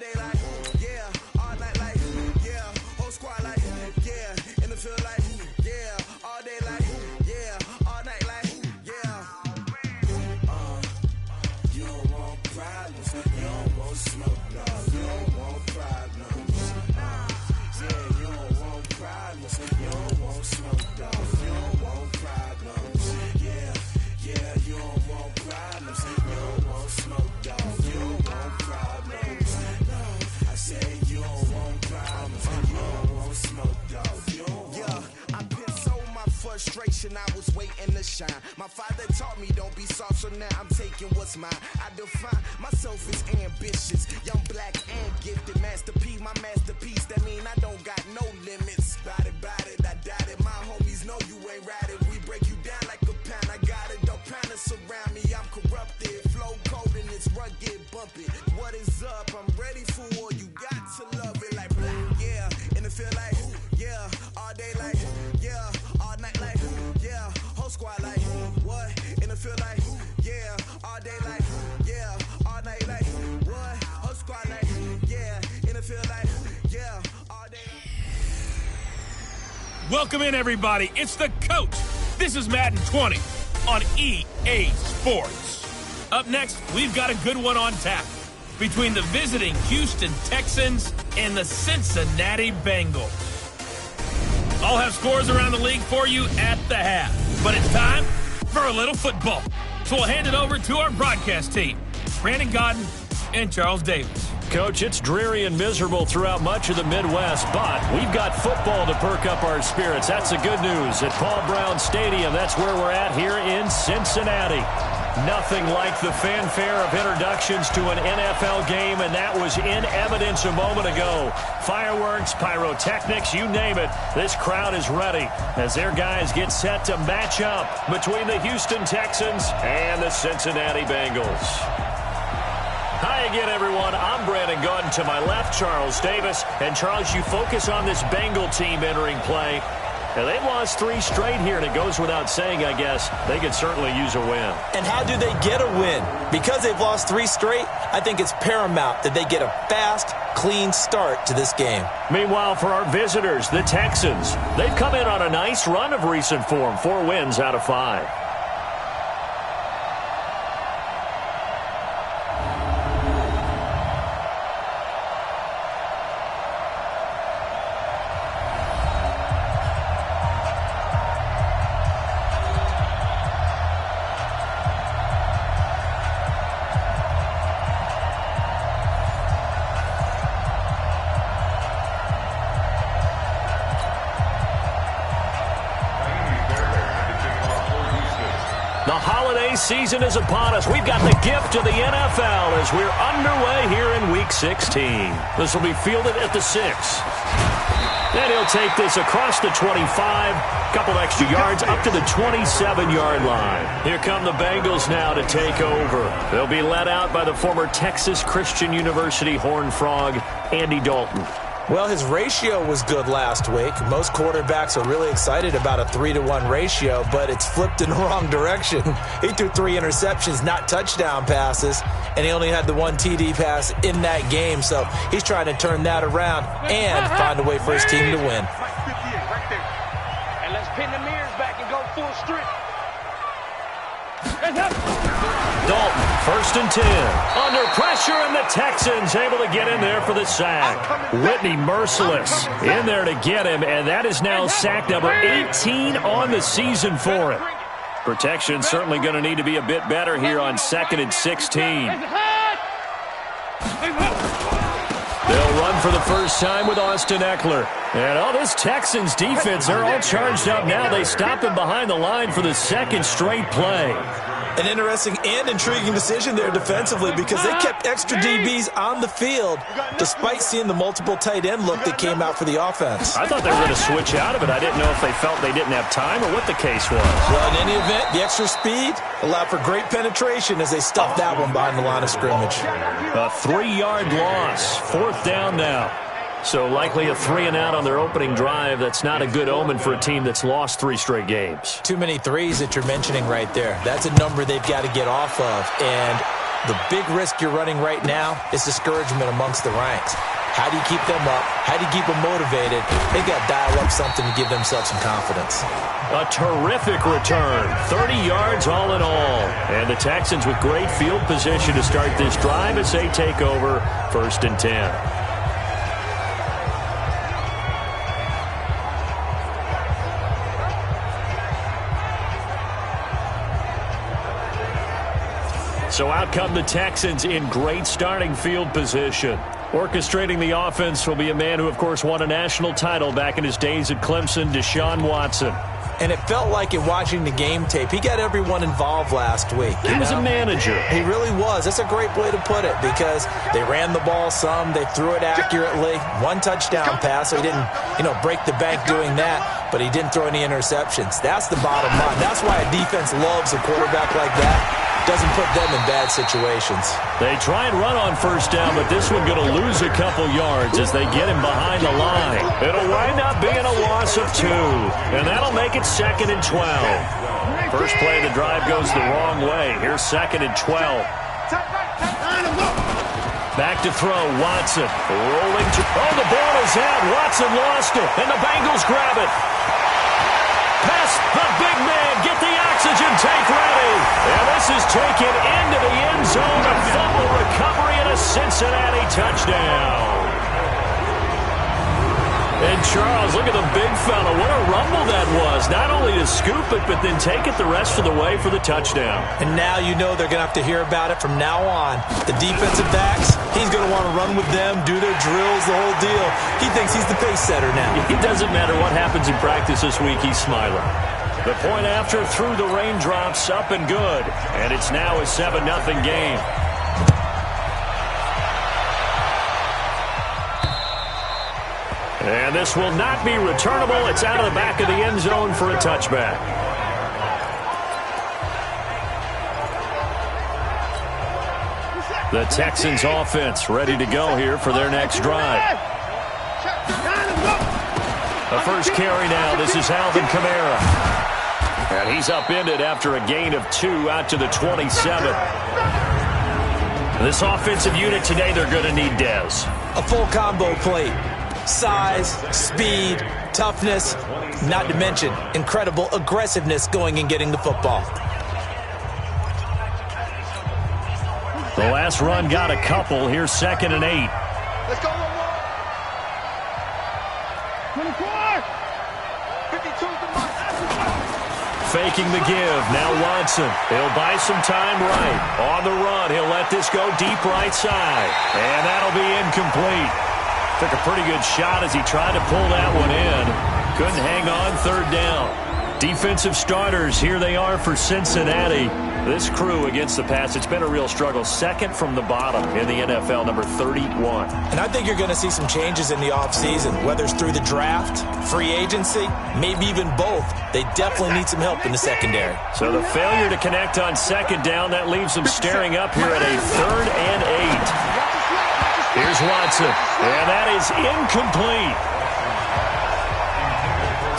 day like, yeah, all night like, yeah, whole squad like, yeah, in the field like, yeah, all day like, yeah, all night like, yeah. You don't want problems, you don't want smoke, no, you don't want problems. Yeah, you don't want problems, you don't want smoke, no, you don't want problems. Yeah, you don't want problems, you don't want smoke, dog, you don't want problems. No, I said you don't want problems, you don't want smoke, dog, you don't want. Yeah, I've been so my frustration, I was waiting to shine. My father taught me don't be soft, so now I'm taking what's mine. I define myself as ambitious, young, black, and gifted. Master P, my masterpiece, that mean I don't got no limits. Bout it, I doubt it. My homies know you ain't ratted. We break you down like a pound. I got it, don't pound us around me. I'm corrupted, flow cold and it's rugged, bumpy. What is up? I'm ready for war. You got to love it like black, yeah. In the field like, yeah, all day like, yeah, all night like, yeah, whole squad like, what? In the field like, yeah, all day like, yeah, all night like, what? Whole squad like, yeah, in the field like, yeah, all day like. Welcome in, everybody. It's the coach. This is Madden 20 on EA Sports. Up next, we've got a good one on tap between the visiting Houston Texans and the Cincinnati Bengals. I'll have scores around the league for you at the half, but it's time for a little football. So we'll hand it over to our broadcast team, Brandon Godden and Charles Davis. Coach, it's dreary and miserable throughout much of the Midwest, but we've got football to perk up our spirits. That's the good news at Paul Brown Stadium. That's where we're at here in Cincinnati. Nothing like the fanfare of introductions to an NFL game, and that was in evidence a moment ago. Fireworks, pyrotechnics, you name it. This crowd is ready as their guys get set to match up between the Houston Texans and the Cincinnati Bengals. Hi again, everyone. I'm Brandon Godden. To my left, Charles Davis. And, Charles, you focus on this Bengal team entering play. Now, they've lost 3 straight here, and it goes without saying, I guess, they could certainly use a win. And how do they get a win? Because they've lost 3 straight, I think it's paramount that they get a fast, clean start to this game. Meanwhile, for our visitors, the Texans, they've come in on a nice run of recent form, 4 wins out of 5. The holiday season is upon us. We've got the gift of the NFL as we're underway here in Week 16. This will be fielded at the 6. And he'll take this across the 25, couple extra yards up to the 27-yard line. Here come the Bengals now to take over. They'll be led out by the former Texas Christian University Horned Frog, Andy Dalton. Well, his ratio was good last week. Most quarterbacks are really excited about a 3-to-1 ratio, but it's flipped in the wrong direction. He threw 3 interceptions, not touchdown passes, and he only had the 1 TD pass in that game. So he's trying to turn that around and find a way for his team to win. And let's pin the mirrors back and go full strip. Dalton, 1st and 10. Under pressure, and the Texans able to get in there for the sack. Whitney Merciless in there to get him, and that is now sack number 18 on the season for him. Protection certainly going to need to be a bit better here on 2nd and 16. They'll run for the first time with Austin Eckler. And this Texans defense, they're all charged up now. They stop him behind the line for the 2nd straight play. An interesting and intriguing decision there defensively because they kept extra DBs on the field despite seeing the multiple tight end look that came out for the offense. I thought they were going to switch out of it. I didn't know if they felt they didn't have time or what the case was. Well, in any event, the extra speed allowed for great penetration as they stuffed that one behind the line of scrimmage. A 3-yard loss. 4th down now. So likely a 3-and-out on their opening drive. That's not a good omen for a team that's lost 3 straight games. Too many threes that you're mentioning right there. That's a number they've got to get off of. And The big risk you're running right now is discouragement amongst the ranks. How do you keep them up? How do you keep them motivated? They got to dial up something to give themselves some confidence. A terrific return. 30 yards all in all. And the Texans with great field position to start this drive as they take over 1st and 10. So out come the Texans in great starting field position. Orchestrating the offense will be a man who, of course, won a national title back in his days at Clemson, Deshaun Watson. And it felt like in watching the game tape, he got everyone involved last week. He was a manager. He really was. That's a great way to put it because they ran the ball some. They threw it accurately. 1 touchdown pass, so he didn't, break the bank doing that, but he didn't throw any interceptions. That's the bottom line. That's why a defense loves a quarterback like that. Doesn't put them in bad situations. They try and run on 1st down, but this one going to lose a couple yards as they get him behind the line. It'll wind up being a loss of 2, and that'll make it 2nd and 12. First play of the drive goes the wrong way. Here's 2nd and 12. Back to throw, Watson. Rolling to... Oh, the ball is out. Watson lost it, and the Bengals grab it. Pass the big man. Get the oxygen tank ready. And this is taken into the end zone. A fumble recovery and a Cincinnati touchdown. And Charles, look at the big fella. What a rumble that was. Not only to scoop it, but then take it the rest of the way for the touchdown. And now you know they're going to have to hear about it from now on. The defensive backs, he's going to want to run with them, do their drills, the whole deal. He thinks he's the pace setter now. It doesn't matter what happens in practice this week, he's smiling. The point after through the raindrops, up and good. And it's now a 7-0 game. And this will not be returnable. It's out of the back of the end zone for a touchback. The Texans offense ready to go here for their next drive. The first carry now. This is Alvin Kamara. And he's upended after a gain of 2 out to the 27. This offensive unit today, they're going to need Dez. A full combo plate. Size, speed, toughness, not to mention incredible aggressiveness going and getting the football. The last run got a couple. Here's 2nd and 8. Let's go. 24. 52 to my. Faking the give. Now Watson. He'll buy some time right. On the run, he'll let this go deep right side. And that'll be incomplete. Took a pretty good shot as he tried to pull that one in. Couldn't hang on 3rd down. Defensive starters, here they are for Cincinnati. This crew against the pass, it's been a real struggle. 2nd from the bottom in the NFL, number 31. And I think you're going to see some changes in the offseason, whether it's through the draft, free agency, maybe even both. They definitely need some help in the secondary. So the failure to connect on 2nd down, that leaves them staring up here at a 3rd and 8. Here's Watson, and that is incomplete.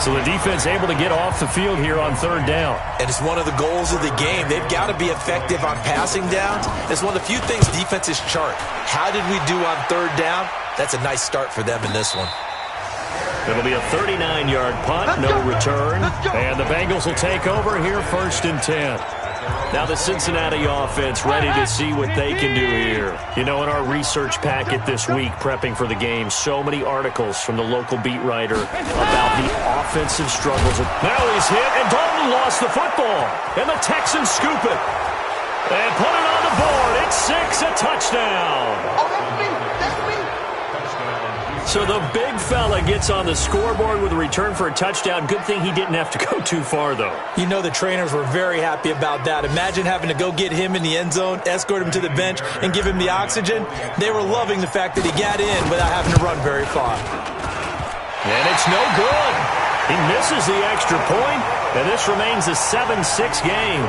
So the defense able to get off the field here on 3rd down. And it's one of the goals of the game. They've got to be effective on passing downs. It's one of the few things defenses chart. How did we do on 3rd down? That's a nice start for them in this one. It'll be a 39-yard punt, no return. And the Bengals will take over here 1st and 10. Now the Cincinnati offense ready to see what they can do here. You know, in our research packet this week, prepping for the game, so many articles from the local beat writer about the offensive struggles. Now he's hit, and Dalton lost the football. And the Texans scoop it. And put it on the board. It's 6, a touchdown. Oh, that's me. So the big fella gets on the scoreboard with a return for a touchdown. Good thing he didn't have to go too far, though. You know the trainers were very happy about that. Imagine having to go get him in the end zone, escort him to the bench, and give him the oxygen. They were loving the fact that he got in without having to run very far. And it's no good. He misses the extra point, and this remains a 7-6 game.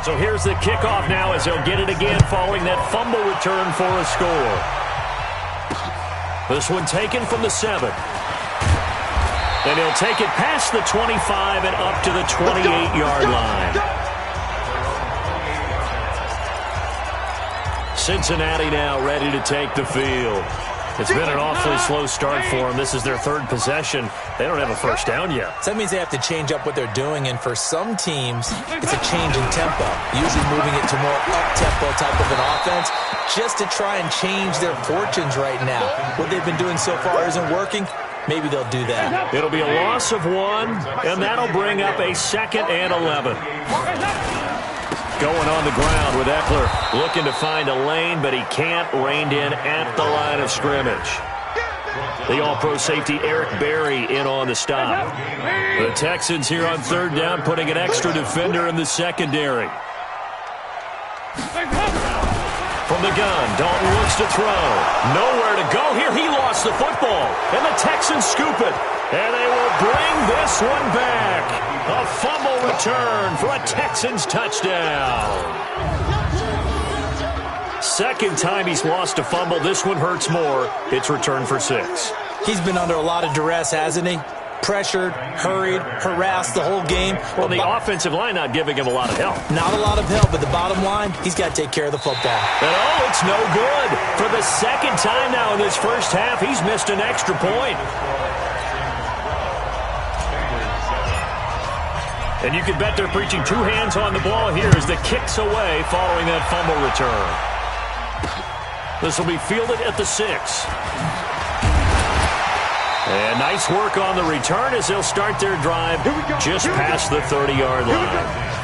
So here's the kickoff now as they'll get it again following that fumble return for a score. This one taken from the 7. And he'll take it past the 25 and up to the 28-yard line. Cincinnati now ready to take the field. It's been an awfully slow start for them. This is their third possession. They don't have a first down yet. So that means they have to change up what they're doing, and for some teams, it's a change in tempo, usually moving it to more up-tempo type of an offense just to try and change their fortunes right now. What they've been doing so far isn't working. Maybe they'll do that. It'll be a loss of 1, and that'll bring up a 2nd and 11. Going on the ground with Eckler, looking to find a lane, but he can't. Reined in at the line of scrimmage. The all-pro safety Eric Berry in on the stop. The Texans here on 3rd down, putting an extra defender in the secondary. From the gun, Dalton looks to throw. Nowhere to go here. He lost the football, and the Texans scoop it. And they will bring this one back. A fumble return for a Texans touchdown. Second time he's lost a fumble. This one hurts more. It's returned for 6. He's been under a lot of duress, hasn't he? Pressured, hurried, harassed the whole game. Well, the offensive line not giving him a lot of help. Not a lot of help, but the bottom line, he's got to take care of the football. And oh, it's no good. For the second time now in this first half, he's missed an extra point. And you can bet they're preaching 2 hands on the ball here as the kick's away following that fumble return. This will be fielded at the 6. And nice work on the return as they'll start their drive just past the 30-yard line.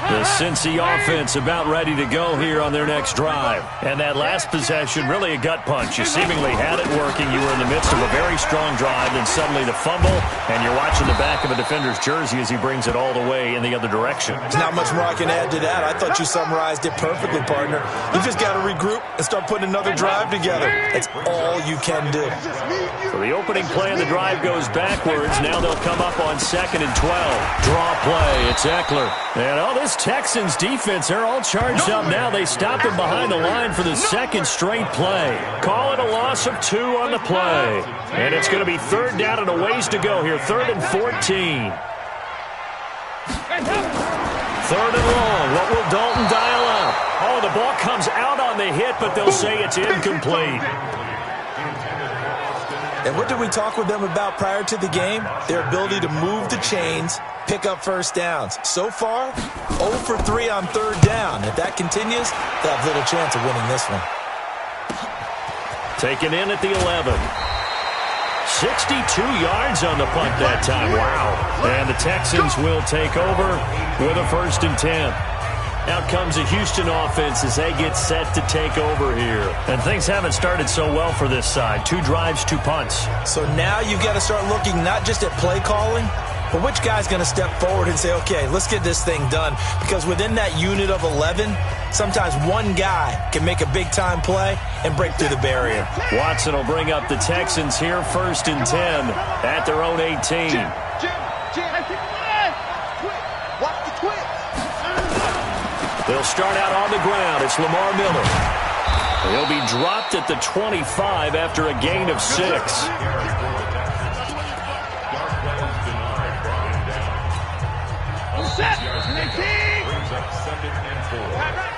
The Cincy offense about ready to go here on their next drive. And that last possession, really a gut punch. You seemingly had it working. You were in the midst of a very strong drive, then suddenly the fumble, and you're watching the back of a defender's jersey as he brings it all the way in the other direction. There's not much more I can add to that. I thought you summarized it perfectly, partner. You just got to regroup and start putting another drive together. That's all you can do. So the opening play of the drive goes backwards. Now they'll come up on 2nd and 12. Draw play. It's Eckler. And oh, this Texans defense, they're all charged up now. They stopped him behind the line for the 2nd straight play. Call it a loss of 2 on the play. And it's going to be 3rd down and a ways to go here. 3rd and 14. 3rd and long. What will Dalton dial up? Oh, the ball comes out on the hit, but they'll say it's incomplete. And what did we talk with them about prior to the game? Their ability to move the chains, pick up first downs. So far, 0 for 3 on 3rd down. If that continues, they'll have little chance of winning this one. Taken in at the 11. 62 yards on the punt that time. Wow. And the Texans will take over with a 1st and 10. Out comes the Houston offense as they get set to take over here. And things haven't started so well for this side. 2 drives, 2 punts. So now you've got to start looking not just at play calling, but which guy's going to step forward and say, okay, let's get this thing done. Because within that unit of 11, sometimes one guy can make a big-time play and break through the barrier. Watson will bring up the Texans here 1st and 10 at their own 18. They'll start out on the ground. It's Lamar Miller. He'll be dropped at the 25 after a gain of 6.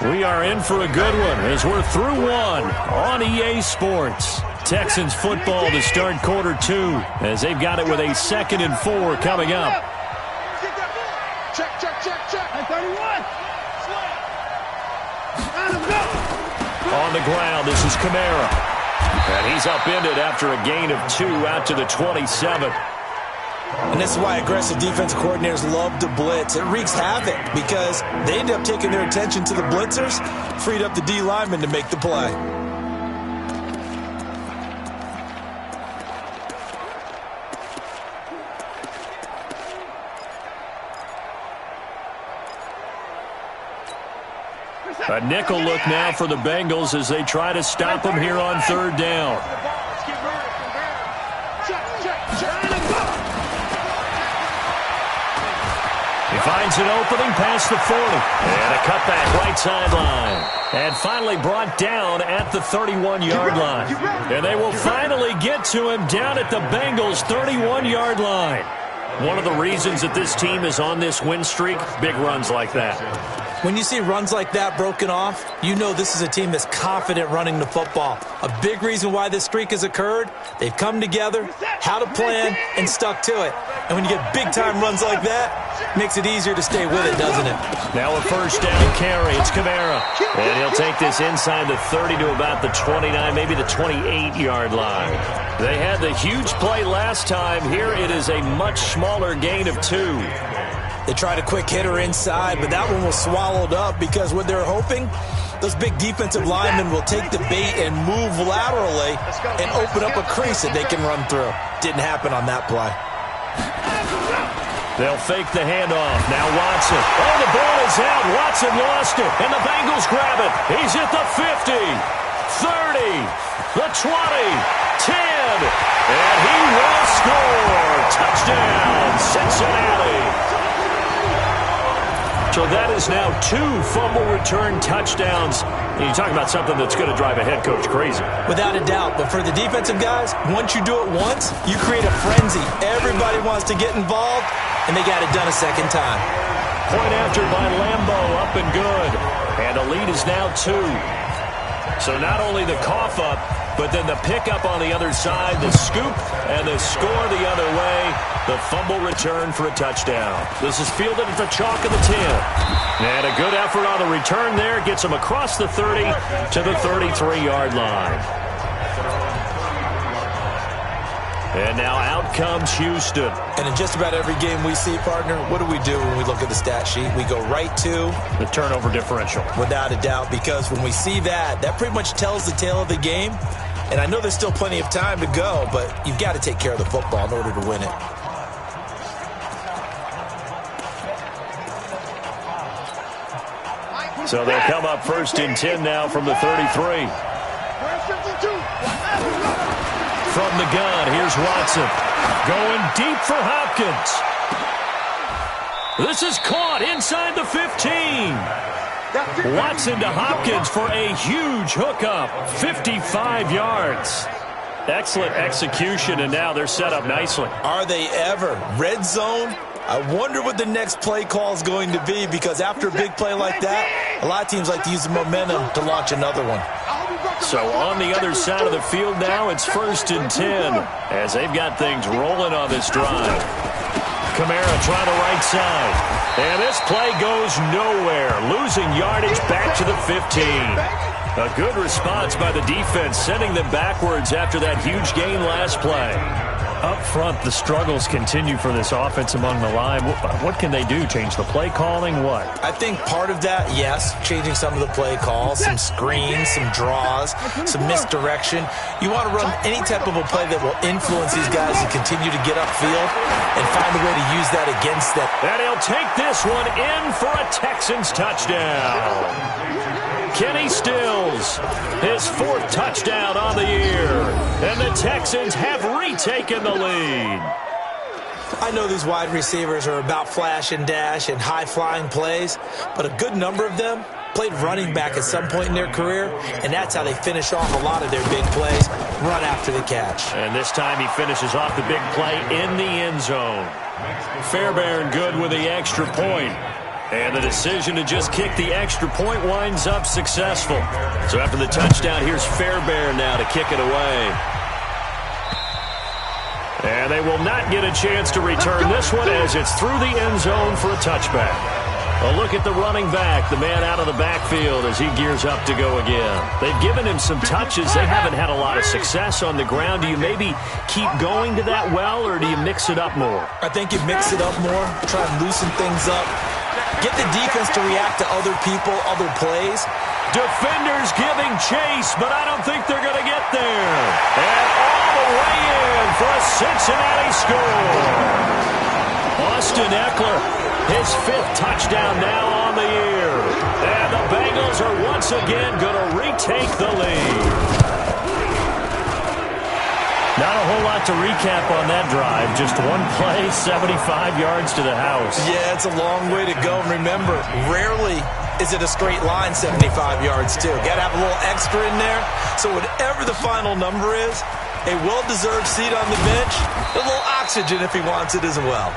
We are in for a good one as we're through 1 on EA Sports. Texans football to start quarter 2 as they've got it with a 2nd and 4 coming up. Check. 31. On the ground, this is Kamara. And he's upended after a gain of 2 out to the 27. And this is why aggressive defensive coordinators love to blitz. It wreaks havoc because they end up taking their attention to the blitzers, freed up the D lineman to make the play. A nickel look now for the Bengals as they try to stop him here on 3rd down. He finds an opening past the 40. And a cutback right sideline. And finally brought down at the 31-yard line. And they will finally get to him down at the Bengals' 31-yard line. One of the reasons that this team is on this win streak, big runs like that. When you see runs like that broken off, you know this is a team that's confident running the football. A big reason why this streak has occurred, they've come together, had a plan, and stuck to it. And when you get big-time runs like that, it makes it easier to stay with it, doesn't it? Now a first down carry. It's Kamara. And he'll take this inside the 30 to about the 29, maybe the 28-yard line. They had the huge play last time. Here it is a much smaller gain of 2. They tried a quick hitter inside, but that one was swallowed up because what they're hoping, those big defensive linemen will take the bait and move laterally and open up a crease that they can run through. Didn't happen on that play. They'll fake the handoff. Now Watson. Oh, the ball is out. Watson lost it, and the Bengals grab it. He's at the 50, 30, the 20, 10, and he will score. Touchdown, Cincinnati. So that is now 2 fumble return touchdowns. And you talk about something that's going to drive a head coach crazy. Without a doubt. But for the defensive guys, once you do it once, you create a frenzy. Everybody wants to get involved, and they got it done a second time. Point after by Lambo, up and good. And the lead is now 2. So not only the cough up, but then the pickup on the other side, the scoop, and the score the other way. The fumble return for a touchdown. This is fielded at the chalk of the 10. And a good effort on the return there. Gets him across the 30 to the 33-yard line. And now out comes Houston. And in just about every game we see, partner, what do we do when we look at the stat sheet? We go right to the turnover differential. Without a doubt, because when we see that, that pretty much tells the tale of the game. And I know there's still plenty of time to go, but you've got to take care of the football in order to win it. So they'll come up first and 10 now from the 33. From the gun, here's Watson. Going deep for Hopkins. This is caught inside the 15. Watson to Hopkins for a huge hookup. 55 yards. Excellent execution, and now they're set up nicely. Are they ever? Red zone? I wonder what the next play call is going to be, because after a big play like that, a lot of teams like to use the momentum to launch another one. So on the other side of the field now, it's first and 10 as they've got things rolling on this drive. Kamara trying the right side. And this play goes nowhere. Losing yardage back to the 15. A good response by the defense, sending them backwards after that huge gain last play. Up front, the struggles continue for this offense among the line. What can they do? Change the play calling? What? I think part of that, yes, changing some of the play calls, some screens, some draws, some misdirection. You want to run any type of a play that will influence these guys to continue to get upfield and find a way to use that against them. And he'll take this one in for a Texans touchdown. Kenny Stills, his 4th touchdown on the year. And the Texans have retaken the lead. I know these wide receivers are about flash and dash and high-flying plays, but a good number of them played running back at some point in their career, and that's how they finish off a lot of their big plays, run after the catch. And this time he finishes off the big play in the end zone. Fairbairn good with the extra point. And the decision to just kick the extra point winds up successful. So after the touchdown, here's Fairbairn now to kick it away. And they will not get a chance to return this one as it's through the end zone for a touchback. A look at the running back, the man out of the backfield as he gears up to go again. They've given him some touches. They haven't had a lot of success on the ground. Do you maybe keep going to that well, or do you mix it up more? I think you mix it up more, try and loosen things up. Get the defense to react to other people, other plays. Defenders giving chase, but I don't think they're going to get there. And all the way in for a Cincinnati score. Austin Eckler, his 5th touchdown now on the year. And the Bengals are once again going to retake the lead. Not a whole lot to recap on that drive. Just one play, 75 yards to the house. Yeah, it's a long way to go. And remember, rarely is it a straight line 75 yards, too. Got to have a little extra in there. So whatever the final number is, A well-deserved seat on the bench. A little oxygen if he wants it as well.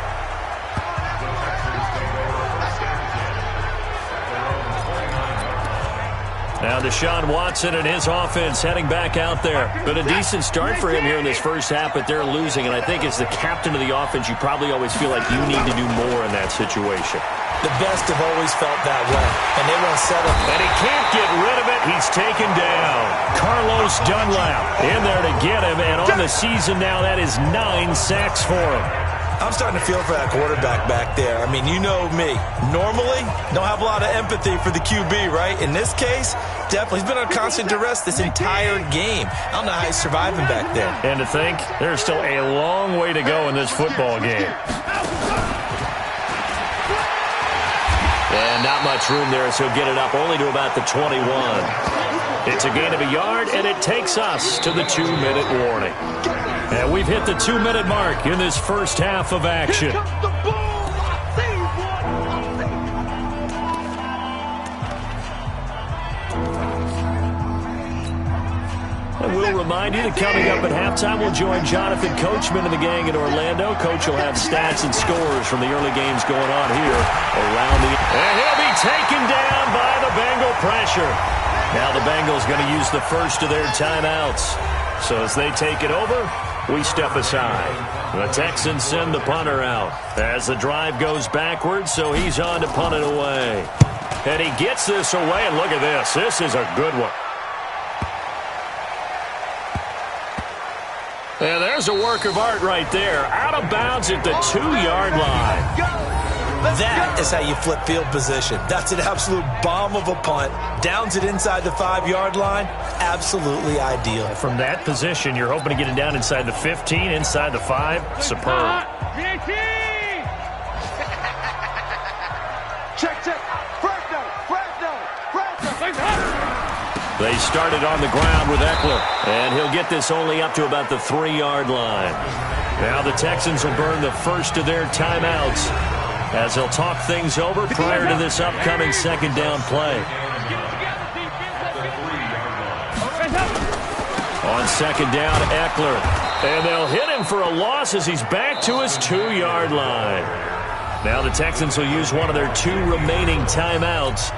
Now Deshaun Watson and his offense heading back out there. Been a decent start for him here in this first half, but they're losing. And I think as the captain of the offense, you probably always feel like you need to do more in that situation. The best have always felt that way, and they won't settle. And he can't get rid of it. He's taken down. Carlos Dunlap in there to get him, and on the season now, that is 9 sacks for him. I'm starting to feel for that quarterback back there. I mean, you know me. Normally, don't have a lot of empathy for the QB, right? In this case, definitely. He's been on constant duress this entire game. I don't know how he's surviving back there. And to think, there's still a long way to go in this football game. And not much room there, so he'll get it up only to about the 21. It's a gain of a yard, and it takes us to the 2-minute warning. And we've hit the 2-minute mark in this first half of action. And we'll remind you that coming up at halftime, we'll join Jonathan Coachman and the gang in Orlando. Coach will have stats and scores from the early games going on here around the... And he'll be taken down by the Bengal pressure. Now the Bengals going to use the first of their timeouts. So as they take it over, we step aside. The Texans send the punter out as the drive goes backwards, so he's on to punt it away. And he gets this away, and look at this. This is a good one. And there's a work of art right there. Out of bounds at the 2-yard line. That is how you flip field position. That's an absolute bomb of a punt. Downs it inside the 5-yard line. Absolutely ideal. From that position, you're hoping to get it down inside the 15, inside the 5. Superb. Check. They started on the ground with Eckler, and he'll get this only up to about the 3-yard line. Now the Texans will burn the first of their timeouts as they'll talk things over prior to this upcoming second down play. On second down, Eckler. And they'll hit him for a loss as he's back to his 2-yard line. Now the Texans will use one of their 2 remaining timeouts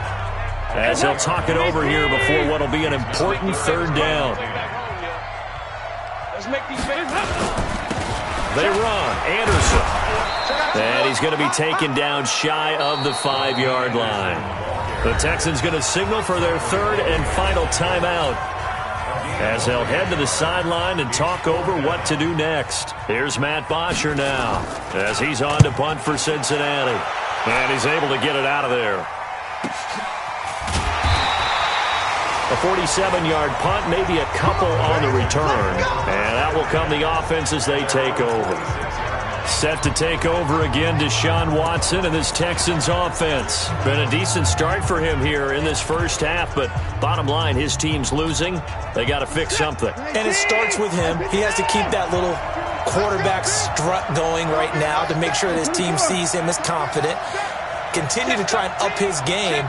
as they'll talk it over here before what will be an important third down. They run. Anderson. And he's going to be taken down shy of the 5-yard line. The Texans going to signal for their third and final timeout as they'll head to the sideline and talk over what to do next. Here's Matt Bosher now as he's on to punt for Cincinnati. And he's able to get it out of there. A 47-yard punt, maybe a couple on the return. And that will come the offense as they take over. Set to take over again, Deshaun Watson and this Texans offense. Been a decent start for him here in this first half, but bottom line, his team's losing. They got to fix something. And it starts with him. He has to keep that little quarterback strut going right now to make sure that his team sees him as confident. Continue to try and up his game,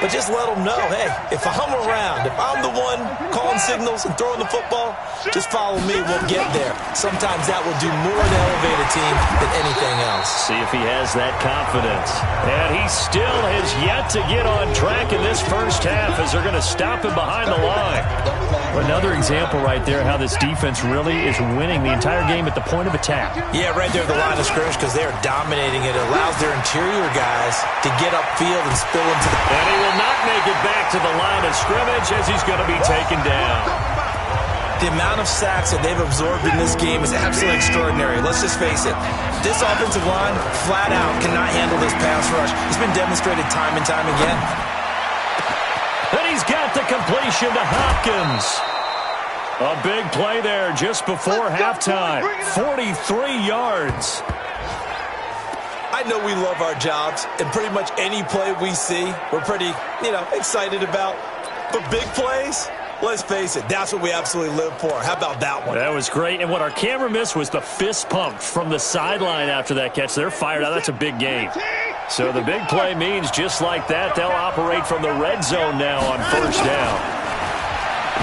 but just let him know, hey, if I'm around, if I'm the one calling signals and throwing the football, just follow me, we'll get there. Sometimes that will do more to elevate a team than anything else. See if he has that confidence. And he still has yet to get on track in this first half as they're going to stop him behind the line. Another example right there how this defense really is winning the entire game at the point of attack. Yeah, right there at the line of scrimmage because they are dominating it. It allows their interior guys to get upfield and spill into the... And he will not make it back to the line of scrimmage as he's going to be taken down. The amount of sacks that they've absorbed in this game is absolutely extraordinary. Let's just face it. This offensive line, flat out, cannot handle this pass rush. It's been demonstrated time and time again. And he's got the completion to Hopkins. A big play there just before halftime. 43 yards. I know we love our jobs, and pretty much any play we see, we're pretty, excited about. But big plays, let's face it, that's what we absolutely live for. How about that one? That was great. And what our camera missed was the fist pump from the sideline after that catch. They're fired out. That's a big game. So the big play means just like that, they'll operate from the red zone now on first down.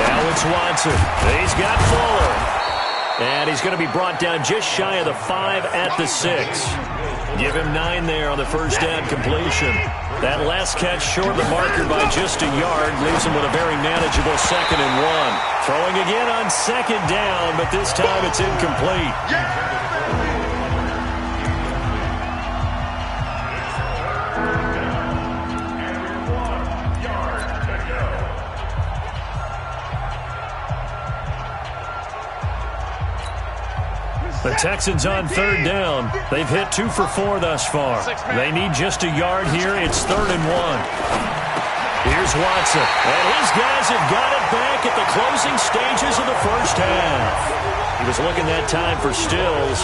Now it's Watson. He's got Fuller. And he's going to be brought down just shy of the 5 at the 6. Give him 9 there on the first down completion. That last catch short of the marker by just a yard leaves him with a very manageable 2nd and 1. Throwing again on 2nd down, but this time it's incomplete. The Texans on 3rd down. They've hit 2 for 4 thus far. They need just a yard here. It's 3rd and 1. Here's Watson. And his guys have got it back at the closing stages of the first half. He was looking that time for Stills.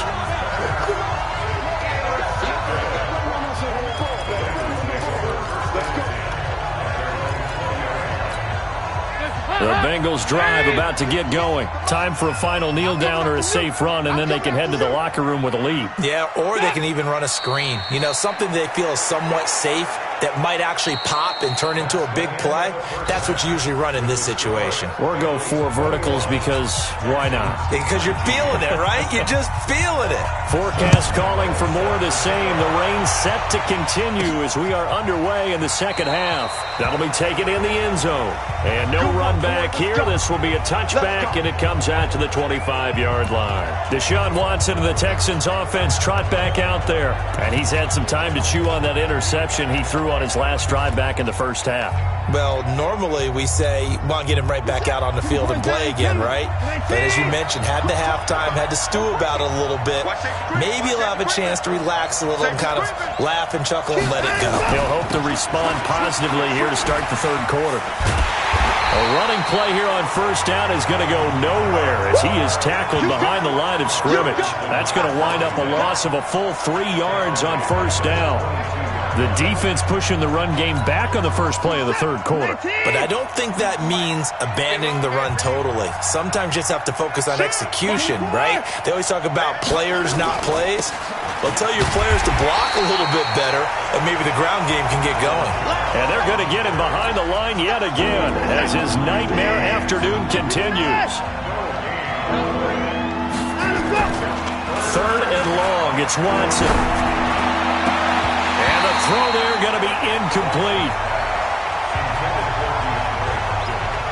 The Bengals drive about to get going. Time for a final kneel down or a safe run, and then they can head to the locker room with a lead. Yeah, or they can even run a screen. You know, something they feel is somewhat safe that might actually pop and turn into a big play. That's what you usually run in this situation. Or go 4 verticals because why not? Because you're feeling it, right? You're just feeling it. Forecast calling for more of the same. The rain set to continue as we are underway in the second half. That'll be taken in the end zone. And no run back here. This will be a touchback, and it comes out to the 25-yard line. Deshaun Watson of the Texans offense trot back out there. And he's had some time to chew on that interception he threw on his last drive back in the first half. Well, normally we say, want to get him right back out on the field and play again, right? But as you mentioned, had the halftime, had to stew about it a little bit. Maybe he'll have a chance to relax a little and kind of laugh and chuckle and let it go. He'll hope to respond positively here to start the third quarter. A running play here on first down is going to go nowhere as he is tackled behind the line of scrimmage. That's going to wind up a loss of a full 3 yards on first down. The defense pushing the run game back on the first play of the third quarter. But I don't think that means abandoning the run totally. Sometimes you just have to focus on execution, right? They always talk about players, not plays. Well, tell your players to block a little bit better, and maybe the ground game can get going. And they're going to get him behind the line yet again as his nightmare afternoon continues. 3rd and long. It's Watson. And the throw there going to be incomplete.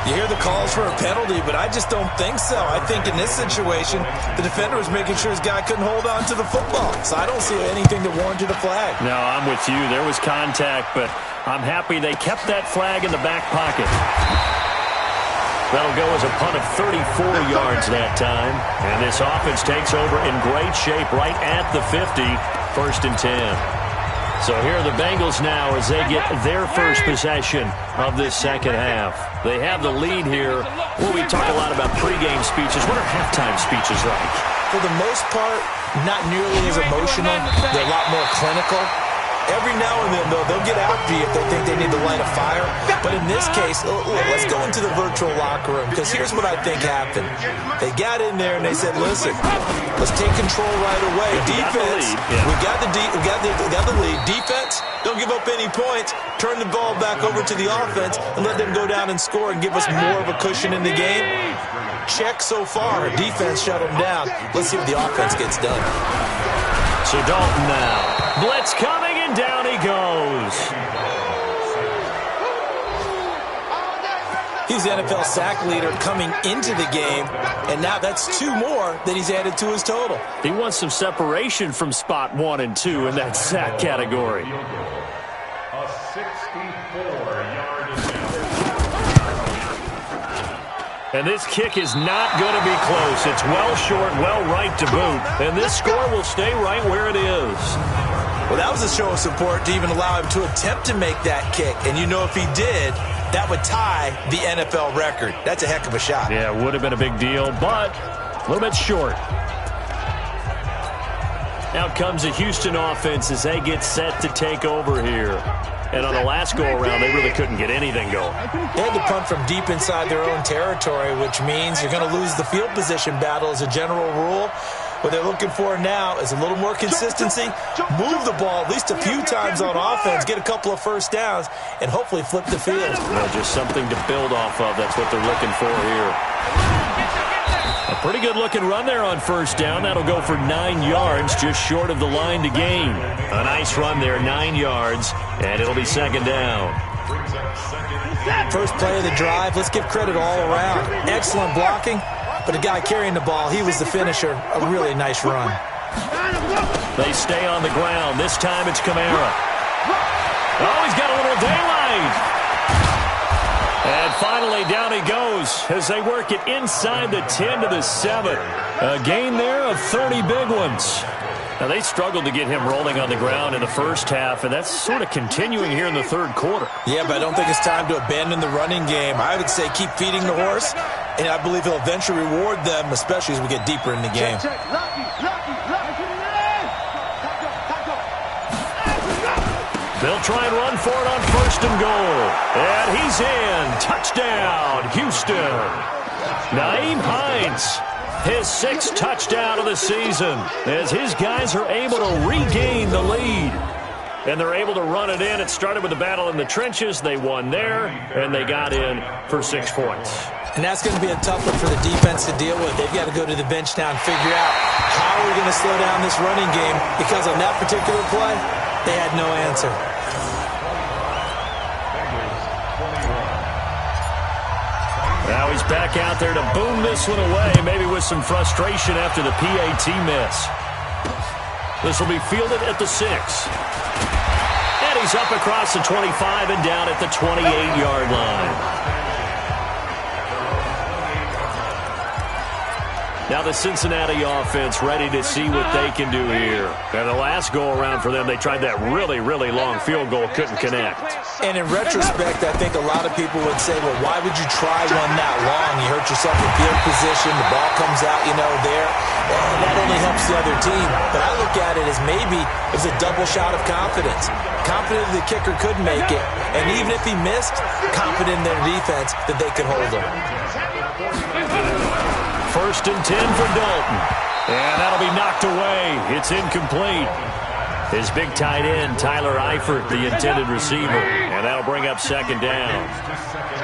You hear the calls for a penalty, but I just don't think so. I think in this situation, the defender was making sure his guy couldn't hold on to the football. So I don't see anything that warranted a flag. No, I'm with you. There was contact, but I'm happy they kept that flag in the back pocket. That'll go as a punt of 34 yards that time. And this offense takes over in great shape right at the 50, 1st and 10. So here are the Bengals now as they get their first possession of this second half. They have the lead here. Well, we talk a lot about pregame speeches. What are halftime speeches like? For the most part, not nearly as emotional. They're a lot more clinical. Every now and then, though, they'll get after you if they think they need to light a fire. But in this case, let's go into the virtual locker room, because here's what I think happened. They got in there and they said, listen, let's take control right away. Defense, we got the lead. Defense, don't give up any points. Turn the ball back over to the offense and let them go down and score and give us more of a cushion in the game. Check so far. Defense shut them down. Let's see what the offense gets done. So Dalton now. Blitz coming, and down he goes. He's the NFL sack leader coming into the game, and now that's 2 more that he's added to his total. He wants some separation from spot 1 and 2 in that sack category. A 64-yard attempt. And this kick is not going to be close. It's well short, well right to boot. And this score will stay right where it is. Well, that was a show of support to even allow him to attempt to make that kick. And you know if he did, that would tie the NFL record. That's a heck of a shot. Yeah, it would have been a big deal, but a little bit short. Out comes the Houston offense as they get set to take over here. And on the last go-around, they really couldn't get anything going. They had to punt from deep inside their own territory, which means you're going to lose the field position battle as a general rule. What they're looking for now is a little more consistency, move the ball at least a few times on offense, get a couple of first downs, and hopefully flip the field. Well, just something to build off of. That's what they're looking for here. A Pretty good looking run there on first down. That'll go for 9 yards, just short of the line to gain. A nice run there, 9 yards, and it'll be second down. First play of the drive, let's give credit all around. Excellent blocking, but the guy carrying the ball, he was the finisher. A really nice run. They stay on the ground. This time it's Kamara. Oh, he's got a little daylight. And finally, down he goes as they work it inside the 10 to the 7. A gain there of 30 big ones. Now, they struggled to get him rolling on the ground in the first half, and that's sort of continuing here in the third quarter. Yeah, but I don't think it's time to abandon the running game. I would say keep feeding the horse, and I believe he'll eventually reward them, especially as we get deeper in the game. They'll try and run for it on first and goal. And he's in. Touchdown, Houston. Nyheim Hines, his 6th touchdown of the season, as his guys are able to regain the lead. And they're able to run it in. It started with a battle in the trenches. They won there, and they got in for 6 points. And that's going to be a tough one for the defense to deal with. They've got to go to the bench now and figure out how are we going to slow down this running game, because on that particular play, they had no answer. Now he's back out there to boom this one away, maybe with some frustration after the PAT miss. This will be fielded at the 6. And he's up across the 25 and down at the 28-yard line. Now the Cincinnati offense ready to see what they can do here. And the last go-around for them, they tried that really, really long field goal, couldn't connect. And in retrospect, I think a lot of people would say, well, why would you try one that long? You hurt yourself in field position, the ball comes out, there. And that only helps the other team. But I look at it as maybe it was a double shot of confidence. Confident the kicker could make it. And even if he missed, confident in their defense that they could hold him. First and 10 for Dalton. And that'll be knocked away. It's incomplete. His big tight end, Tyler Eifert, the intended receiver. And that'll bring up second down.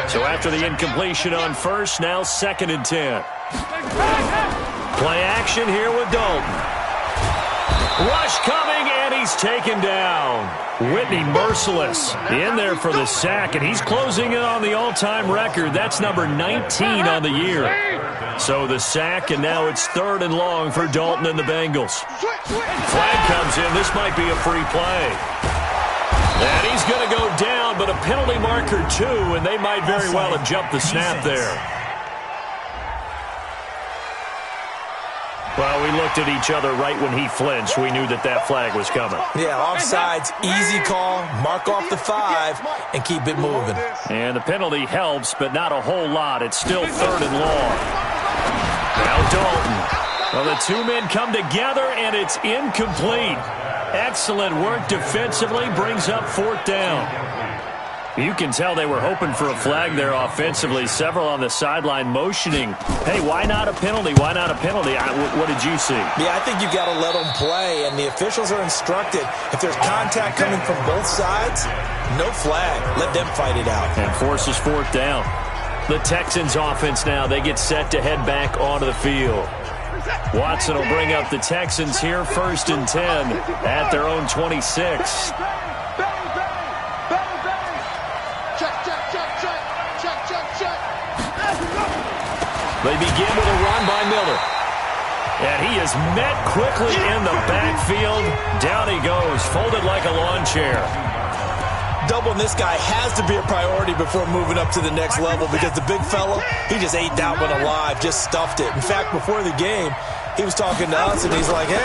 So after the incompletion on first, now second and 10. Play action here with Dalton. Rush coming, and he's taken down. Whitney Merciless in there for the sack, and he's closing in on the all-time record. That's number 19 on the year. So the sack, and now it's 3rd and long for Dalton and the Bengals. Flag comes in. This might be a free play. And he's going to go down, but a penalty marker too, and they might very well have jumped the snap there. Well, we looked at each other right when he flinched. We knew that that flag was coming. Yeah, offsides, easy call, mark off the 5, and keep it moving. And the penalty helps, but not a whole lot. It's still 3rd and long. Now Dalton. Well, the two men come together, and it's incomplete. Excellent work defensively, brings up 4th down. You can tell they were hoping for a flag there offensively. Several on the sideline motioning, hey, why not a penalty? Why not a penalty? What did you see? Yeah, I think you've got to let them play, and the officials are instructed. If there's contact coming from both sides, no flag. Let them fight it out. And forces 4th down. The Texans offense now, they get set to head back onto the field. Watson will bring up the Texans here, 1st and 10 at their own 26. They begin with a run by Miller. And he is met quickly in the backfield. Down he goes, folded like a lawn chair. Doubling this guy has to be a priority before moving up to the next level, because the big fella, he just ate that one alive, just stuffed it. In fact, before the game, he was talking to us, and he's like, hey,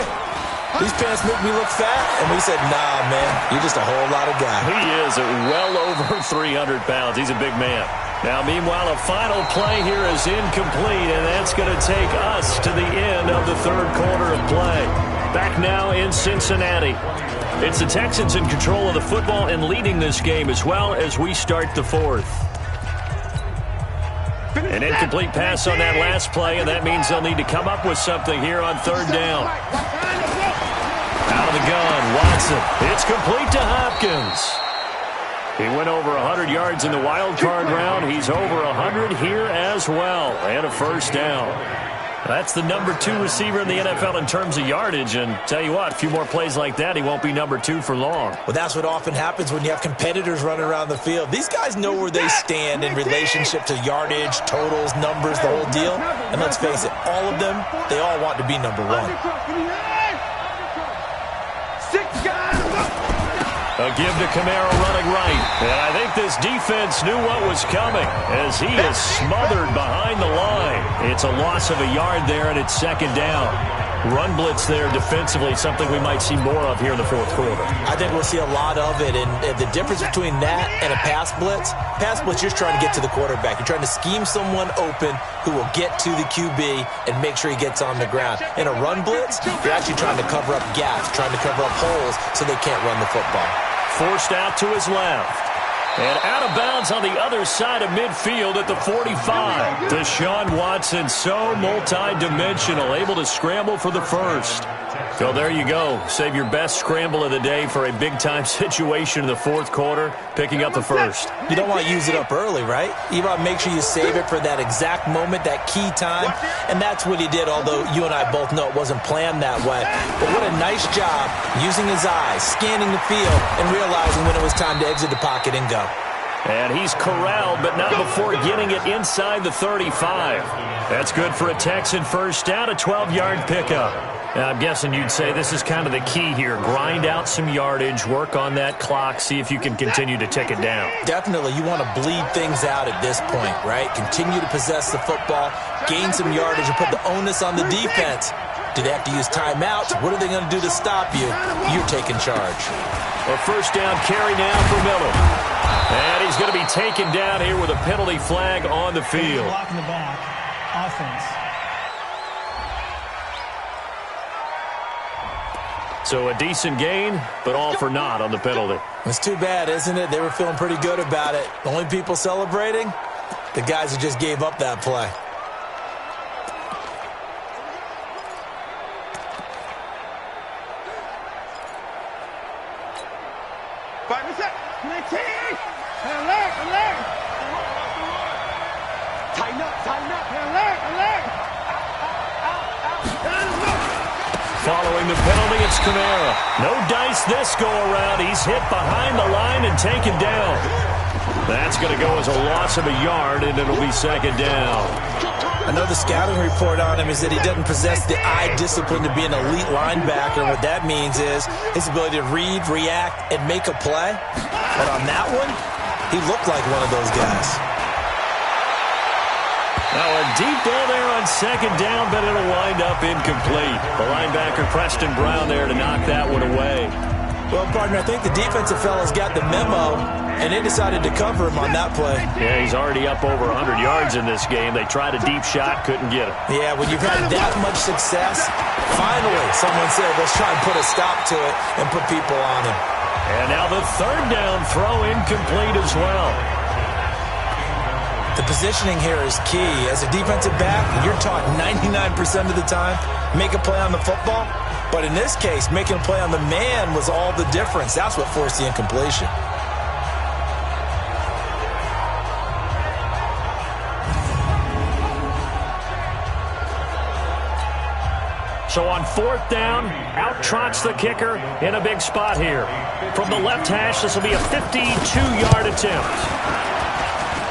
these pants make me look fat. And we said, nah, man, you're just a whole lot of guy. He is at well over 300 pounds. He's a big man. Now, meanwhile, a final play here is incomplete, and that's going to take us to the end of the 3rd quarter of play. Back now in Cincinnati. It's the Texans in control of the football and leading this game as well as we start the 4th. An incomplete pass on that last play, and that means they'll need to come up with something here on 3rd down. Out of the gun, Watson. It's complete to Hopkins. He went over 100 yards in the wild card round. He's over 100 here as well, and a 1st down. That's the number 2 receiver in the NFL in terms of yardage. And tell you what, a few more plays like that, he won't be number 2 for long. Well, that's what often happens when you have competitors running around the field. These guys know where they stand in relationship to yardage, totals, numbers, the whole deal. And let's face it, all of them, they all want to be number 1. A give to Kamara running right. And I think this defense knew what was coming as he is smothered behind the line. It's a loss of a yard there, and it's second down. Run blitz there defensively, something we might see more of here in the fourth quarter. I think we'll see a lot of it, and the difference between that and a pass blitz, you're just trying to get to the quarterback. You're trying to scheme someone open who will get to the QB and make sure he gets on the ground. In a run blitz, you're actually trying to cover up gaps, trying to cover up holes so they can't run the football. Forced out to his left. And out of bounds on the other side of midfield at the 45. Deshaun Watson, so multi-dimensional, able to scramble for the first. So there you go. Save your best scramble of the day for a big-time situation in the fourth quarter, picking up the first. You don't want to use it up early, right? You want to make sure you save it for that exact moment, that key time. And that's what he did, although you and I both know it wasn't planned that way. But what a nice job using his eyes, scanning the field, and realizing when it was time to exit the pocket and go. And he's corralled, but not before getting it inside the 35. That's good for a Texan first down, a 12-yard pickup. Now, I'm guessing you'd say this is kind of the key here. Grind out some yardage, work on that clock, see if you can continue to tick it down. Definitely, you want to bleed things out at this point, right? Continue to possess the football, gain some yardage, and put the onus on the defense. Do they have to use timeouts? What are they going to do to stop you? You're taking charge. A first down carry now for Miller. And he's going to be taken down here with a penalty flag on the field. Block in the back. Offense. So a decent gain, but all for naught on the penalty. It's too bad, isn't it? They were feeling pretty good about it. The only people celebrating? The guys who just gave up that play. Following the penalty, it's Kamara. No dice this go-around. He's hit behind the line and taken down. That's going to go as a loss of a yard, and it'll be second down. I know the scouting report on him is that he doesn't possess the eye discipline to be an elite linebacker. What that means is his ability to read, react, and make a play. But on that one, he looked like one of those guys. Now a deep ball there on second down, but it'll wind up incomplete. The linebacker, Preston Brown, there to knock that one away. Well, partner, I think the defensive fellas got the memo, and they decided to cover him on that play. Yeah, he's already up over 100 yards in this game. They tried a deep shot, couldn't get it. Yeah, when you've had that much success, finally someone said, let's try and put a stop to it and put people on him. And now the third down throw incomplete as well. The positioning here is key. As a defensive back, you're taught 99% of the time, make a play on the football. But in this case, making a play on the man was all the difference. That's what forced the incompletion. So on fourth down, out trots the kicker in a big spot here. From the left hash, this will be a 52-yard attempt.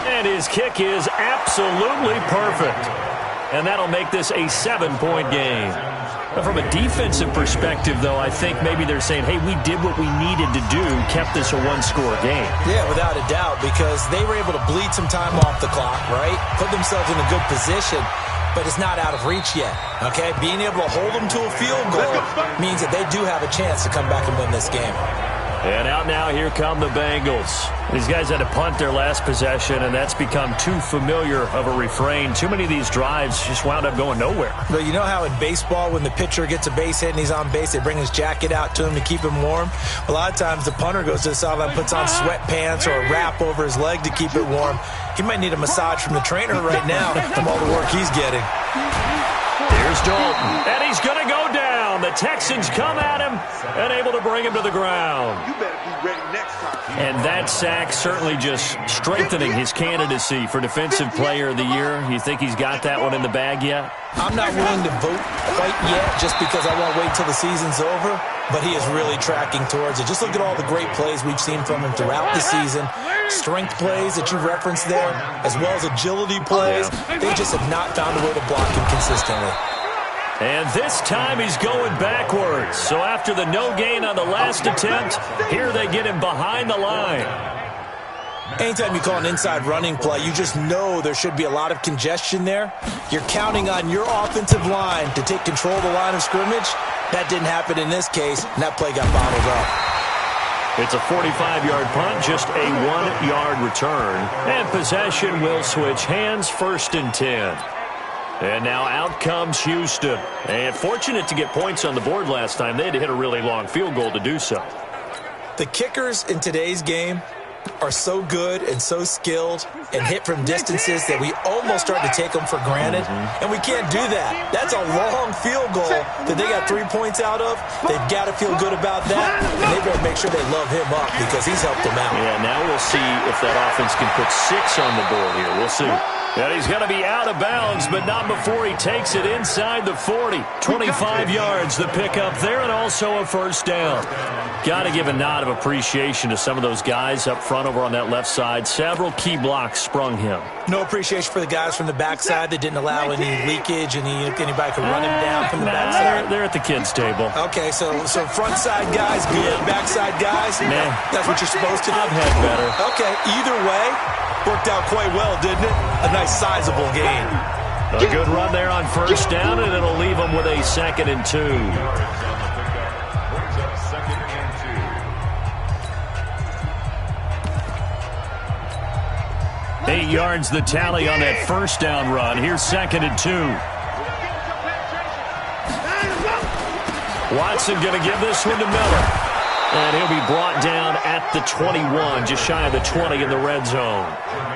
And his kick is absolutely perfect. And that'll make this a 7-point game. But from a defensive perspective, though, I think maybe they're saying, hey, we did what we needed to do, kept this a one-score game. Yeah, without a doubt, because they were able to bleed some time off the clock, right? Put themselves in a good position, but it's not out of reach yet, okay? Being able to hold them to a field goal means that they do have a chance to come back and win this game. And out now, here come the Bengals. These guys had to punt their last possession, and that's become too familiar of a refrain. Too many of these drives just wound up going nowhere. But you know how in baseball, when the pitcher gets a base hit and he's on base, they bring his jacket out to him to keep him warm? A lot of times the punter goes to the sideline, puts on sweatpants or a wrap over his leg to keep it warm. He might need a massage from the trainer right now from all the work he's getting. Here's Dalton, and he's going to go down. The Texans come at him and able to bring him to the ground. You better be ready next time. And that sack certainly just strengthening his candidacy for Defensive Player of the Year. You think he's got that one in the bag yet? I'm not willing to vote quite yet just because I want to wait until the season's over, but he is really tracking towards it. Just look at all the great plays we've seen from him throughout the season. Strength plays that you referenced there, as well as agility plays. They just have not found a way to block him consistently. And this time he's going backwards. So after the no gain on the last attempt, here they get him behind the line. Anytime you call an inside running play, you just know there should be a lot of congestion there. You're counting on your offensive line to take control of the line of scrimmage. That didn't happen in this case, and that play got bottled up. It's a 45-yard punt, just a 1-yard return. And possession will switch hands, 1st and 10. And now out comes Houston. And fortunate to get points on the board last time. They had to hit a really long field goal to do so. The kickers in today's game are so good and so skilled and hit from distances that we almost start to take them for granted. And we can't do that. That's a long field goal that they got 3 points out of. They've got to feel good about that. And they better make sure they love him up because he's helped them out. Yeah, now we'll see if that offense can put 6 on the board here. We'll see. And he's going to be out of bounds, but not before he takes it inside the 40. 25 yards, the pickup there, and also a 1st down. Got to give a nod of appreciation to some of those guys up front over on that left side. Several key blocks sprung him. No appreciation for the guys from the backside that didn't allow any leakage, and anybody could run him down from the backside. They're at the kids' table. Okay, so front side guys good, backside guys, that's what you're supposed to do? I've had better. Okay, either way, worked out quite well, didn't it? A nice sizable gain. A good run there on 1st down, and it'll leave them with a 2nd and 2. Eight yards the tally on that 1st down run. Here's 2nd and 2. Watson going to give this one to Miller. And he'll be brought down at the 21, just shy of the 20 in the red zone.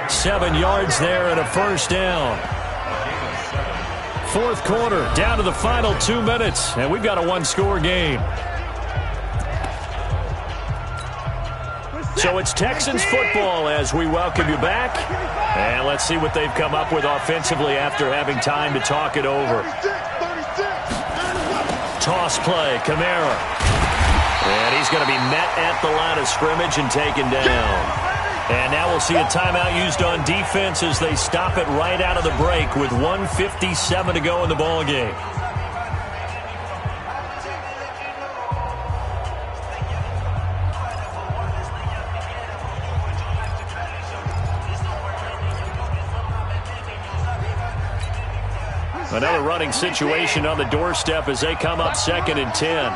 7 yards there and a 1st down. 4th quarter, down to the final 2 minutes, and we've got a 1-score game. So it's Texans football as we welcome you back. And let's see what they've come up with offensively after having time to talk it over. Toss play, Kamara. And he's going to be met at the line of scrimmage and taken down. And now we'll see a timeout used on defense as they stop it right out of the break with 1:57 to go in the ballgame. Another running situation on the doorstep as they come up 2nd and 10.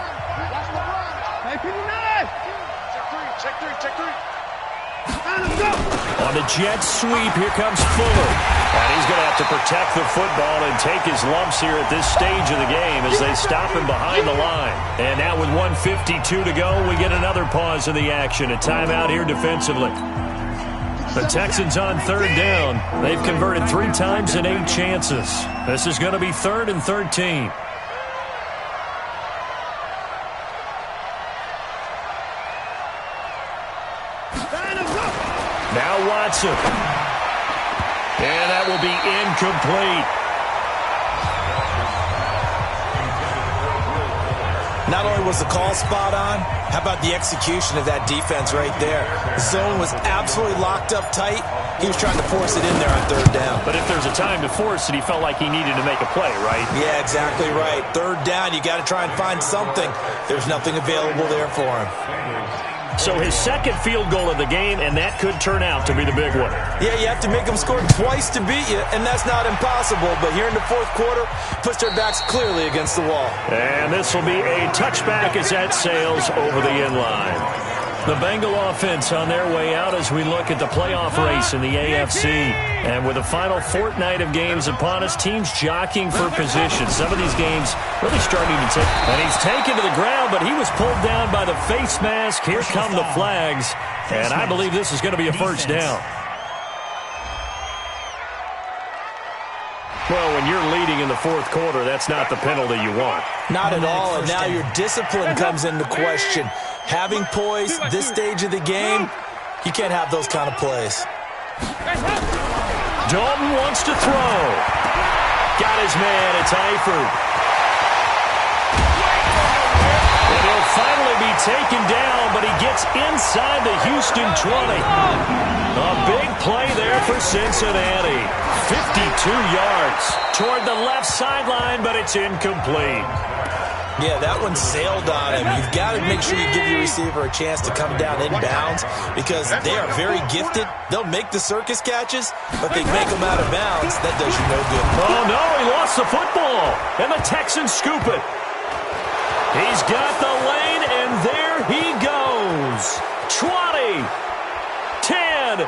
On the jet sweep, here comes Fuller. And he's going to have to protect the football and take his lumps here at this stage of the game as they stop him behind the line. And now with 1:52 to go, we get another pause in the action. A timeout here defensively. The Texans on 3rd down. They've converted 3 times in 8 chances. This is going to be 3rd and 13. Now Watson. And that will be incomplete. Not only was the call spot on, how about the execution of that defense right there? The zone was absolutely locked up tight. He was trying to force it in there on 3rd down. But if there's a time to force it, he felt like he needed to make a play, right? Yeah, exactly right. 3rd down, you got to try and find something. There's nothing available there for him. So his 2nd field goal of the game, and that could turn out to be the big one. Yeah, you have to make them score twice to beat you, and that's not impossible. But here in the 4th quarter, puts their backs clearly against the wall. And this will be a touchback as that sails over the end line. The Bengal offense on their way out as we look at the playoff race in the AFC. And with the final fortnight of games upon us, teams jockeying for position. Some of these games really starting to take. And he's taken to the ground, but he was pulled down by the face mask. Here come the flags. And I believe this is going to be a 1st down. Well, when you're leading in the 4th quarter, that's not the penalty you want. Not at all, and now your discipline comes into question. Having poise this stage of the game, You can't have those kind of plays. Dalton wants to throw. Got his man. It's Eifert. And he'll finally be taken down, but he gets inside the Houston 20. A big play there for Cincinnati. 52 yards toward the left sideline, but it's incomplete. Yeah, that one sailed on him. You've got to make sure you give your receiver a chance to come down inbounds because they are very gifted. They'll make the circus catches, but they make them out of bounds. That does you no good. Oh, no, he lost the football, and the Texans scoop it. He's got the lane, and there he goes. 20, 10,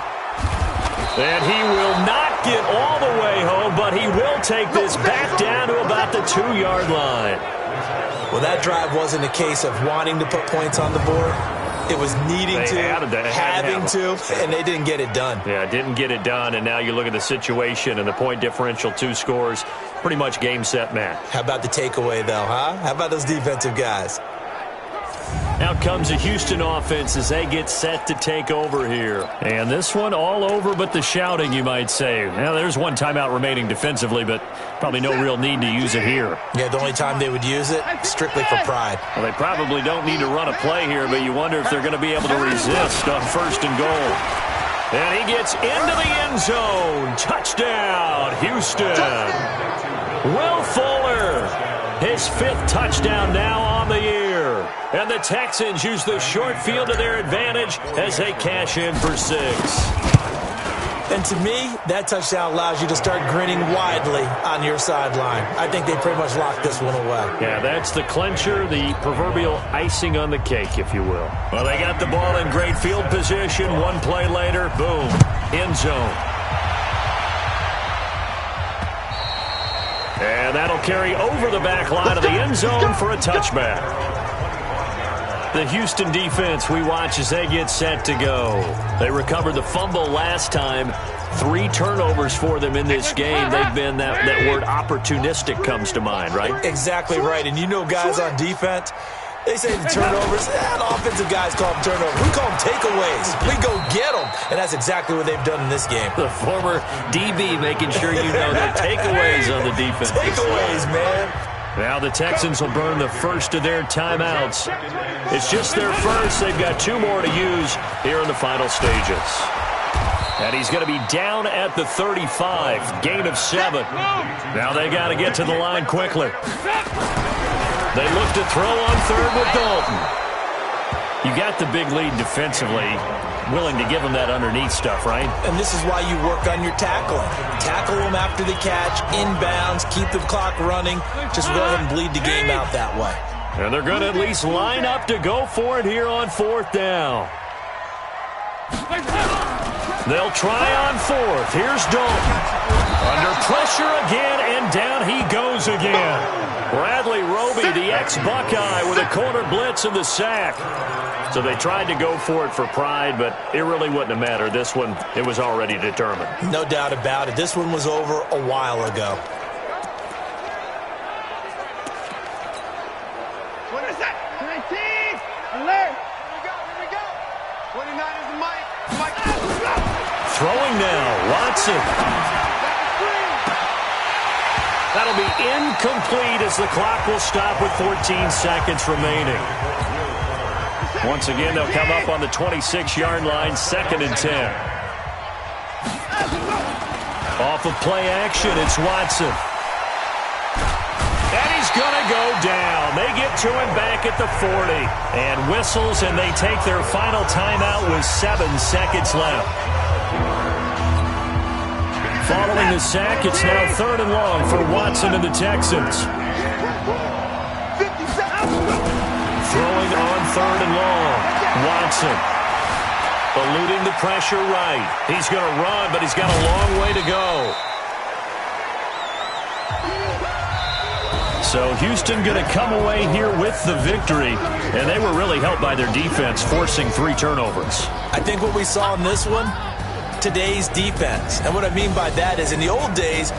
and he will not get all the way home, but he will take this back down to about the 2-yard line. Well, that drive wasn't a case of wanting to put points on the board. It was needing having to, and they didn't get it done. Yeah, didn't get it done, and now you look at the situation and the point differential, 2 scores, pretty much game, set, match. How about the takeaway, though, huh? How about those defensive guys? Out comes the Houston offense as they get set to take over here. And this one all over but the shouting, you might say. Now, there's one timeout remaining defensively, but probably no real need to use it here. Yeah, the only time they would use it, strictly for pride. Well, they probably don't need to run a play here, but you wonder if they're going to be able to resist on 1st and goal. And he gets into the end zone. Touchdown, Houston. Will Fuller, his 5th touchdown now on the year. And the Texans use the short field to their advantage as they cash in for 6. And to me, that touchdown allows you to start grinning widely on your sideline. I think they pretty much locked this one away. Yeah, that's the clincher, the proverbial icing on the cake, if you will. Well, they got the ball in great field position. One play later, boom, end zone. And that'll carry over the back line of the end zone for a touchback. The Houston defense we watch as they get set to go. They recovered the fumble last time. 3 turnovers for them in this game. They've been, that word opportunistic comes to mind, right? Exactly right. And you know guys on defense, they say the turnovers, the offensive guys call them turnovers. We call them takeaways. We go get them. And that's exactly what they've done in this game. The former DB making sure you know their takeaways on the defense. Takeaways, man. Now the Texans will burn the first of their timeouts. It's just their first. They've got 2 more to use here in the final stages. And he's going to be down at the 35. Gain of 7. Now they got to get to the line quickly. They look to throw on 3rd with Dalton. You got the big lead defensively. Willing to give them that underneath stuff, right? And this is why you work on your tackling. Tackle them after the catch, inbounds, keep the clock running. Just go ahead and bleed the game out that way. And they're going to at least line up to go for it here on 4th down. They'll try on 4th. Here's Dalton. Under pressure again, and down he goes again. Bradley Roby, the ex-Buckeye, with a corner blitz and the sack. So they tried to go for it for pride, but it really wouldn't have mattered. This one, it was already determined. No doubt about it. This one was over a while ago. What is that? 19! Alert! Here we go. 29 is the mic. Throwing now, Watson. That'll be incomplete as the clock will stop with 14 seconds remaining. Once again, they'll come up on the 26-yard line, 2nd and 10. Off of play action, it's Watson. And he's going to go down. They get to him back at the 40. And whistles, and they take their final timeout with 7 seconds left. Following the sack, it's now 3rd and long for Watson and the Texans. Throwing on 3rd and long. Watson eluding the pressure right. He's going to run, but he's got a long way to go. So Houston going to come away here with the victory, and they were really helped by their defense, forcing 3 turnovers. I think what we saw in this one, today's defense. And what I mean by that is in the old days,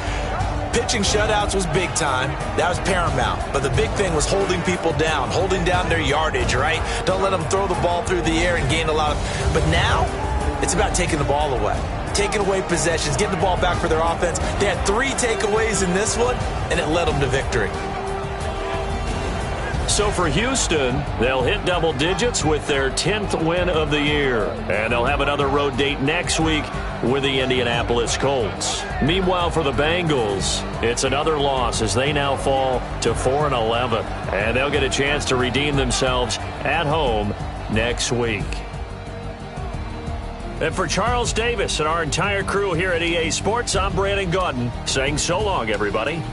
pitching shutouts was big time. That was paramount. But the big thing was holding people down, holding down their yardage, right? Don't let them throw the ball through the air and gain a lot of... But now, It's about taking the ball away, taking away possessions, getting the ball back for their offense. They had 3 takeaways in this one, and it led them to victory. So for Houston, they'll hit double digits with their 10th win of the year. And they'll have another road date next week with the Indianapolis Colts. Meanwhile, for the Bengals, it's another loss as they now fall to 4-11. And they'll get a chance to redeem themselves at home next week. And for Charles Davis and our entire crew here at EA Sports, I'm Brandon Gaudin saying so long, everybody.